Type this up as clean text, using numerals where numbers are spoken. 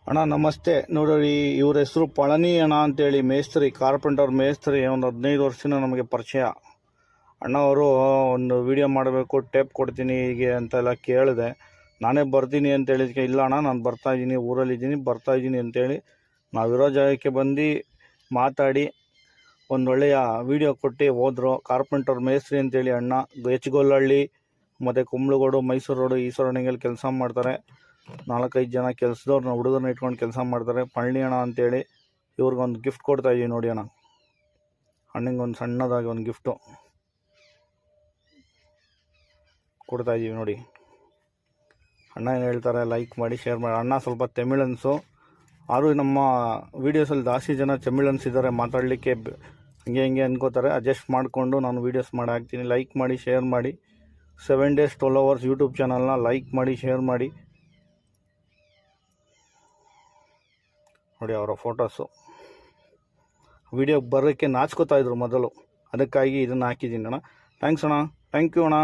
ಅಣ್ಣ ನಮಸ್ತೆ. ನೋಡ್ರಿ, ಇವ್ರ ಹೆಸರು ಪಳನಿ ಅಣ್ಣ ಅಂತೇಳಿ, ಮೇಸ್ತ್ರಿ, ಕಾರ್ಪೆಂಟರ್ ಮೇಸ್ತ್ರಿ. ಒಂದು 15 ವರ್ಷದಿಂದ ನಮಗೆ ಪರಿಚಯ. ಅಣ್ಣ ಅವರು ಒಂದು ವಿಡಿಯೋ ಮಾಡಬೇಕು, ಟೇಪ್ ಕೊಡ್ತೀನಿ ಹೀಗೆ ಅಂತೆಲ್ಲ ಕೇಳಿದೆ. ನಾನೇ ಬರ್ತೀನಿ ಅಂತ ಹೇಳಿದಕ್ಕೆ, ಇಲ್ಲ ಅಣ್ಣ ನಾನು ಬರ್ತಾಯಿದ್ದೀನಿ, ಊರಲ್ಲಿದ್ದೀನಿ, ಬರ್ತಾಯಿದ್ದೀನಿ ಅಂತೇಳಿ ನಾವಿರೋ ಜಾಗಕ್ಕೆ ಬಂದು ಮಾತಾಡಿ ಒಂದೊಳ್ಳೆಯ ವಿಡಿಯೋ ಕೊಟ್ಟು ಹೋದರು. ಕಾರ್ಪೆಂಟರ್ ಮೇಸ್ತ್ರಿ ಅಂತೇಳಿ ಅಣ್ಣ ಹೆಚ್ಗೊಲ್ಲಹಳ್ಳಿ ಮತ್ತು ಕುಂಬ್ಳಗೋಡು, ಮೈಸೂರು ರೋಡು, ಈಶ್ವರಣಿಯಲ್ಲಿ ಕೆಲಸ ಮಾಡ್ತಾರೆ. 4-5 ಜನ ಕೆಲಸದವ್ರನ್ನ ಹುಡುಗರನ್ನ ಇಟ್ಕೊಂಡು ಕೆಲಸ ಮಾಡ್ತಾರೆ. ಪಳನಿ ಅಣ್ಣ ಅಂತೇಳಿ. ಇವ್ರಿಗೊಂದು ಗಿಫ್ಟ್ ಕೊಡ್ತಾಯಿದ್ದೀವಿ ನೋಡಿ ಅಣ್ಣ. ಅಣ್ಣಂಗೆ ಒಂದು ಸಣ್ಣದಾಗಿ ಒಂದು ಗಿಫ್ಟು ಕೊಡ್ತಾಯಿದ್ದೀವಿ ನೋಡಿ. ಅಣ್ಣ ಏನು ಹೇಳ್ತಾರೆ, ಲೈಕ್ ಮಾಡಿ, ಶೇರ್ ಮಾಡಿ. ಅಣ್ಣ ಸ್ವಲ್ಪ ತಮಿಳನ್ಸು, ಆದರೂ ನಮ್ಮ ವೀಡಿಯೋಸಲ್ಲಿ ಜಾಸ್ತಿ ಜನ ತಮಿಳನ್ಸ್ ಇದ್ದಾರೆ, ಮಾತಾಡಲಿಕ್ಕೆ ಹಂಗೆ ಅನ್ಕೋತಾರೆ. ಅಡ್ಜಸ್ಟ್ ಮಾಡಿಕೊಂಡು ನಾನು ವೀಡಿಯೋಸ್ ಮಾಡಿ ಹಾಕ್ತೀನಿ. ಲೈಕ್ ಮಾಡಿ, ಶೇರ್ ಮಾಡಿ. 7 days 12 hours ಯೂಟ್ಯೂಬ್ ಚಾನಲ್ನ ಲೈಕ್ ಮಾಡಿ, ಶೇರ್ ಮಾಡಿ ನೋಡಿ. ಅವರ ಫೋಟೋಸು ವಿಡಿಯೋಗೆ ಬರೋಕ್ಕೆ ನಾಚ್ಕೋತಾ ಇದ್ರು ಮೊದಲು, ಅದಕ್ಕಾಗಿ ಇದನ್ನು ಹಾಕಿದ್ದೀನಿ ಅಣ್ಣ. ಥ್ಯಾಂಕ್ಸ್ ಅಣ್ಣ, ಥ್ಯಾಂಕ್ ಯು ಅಣ್ಣ.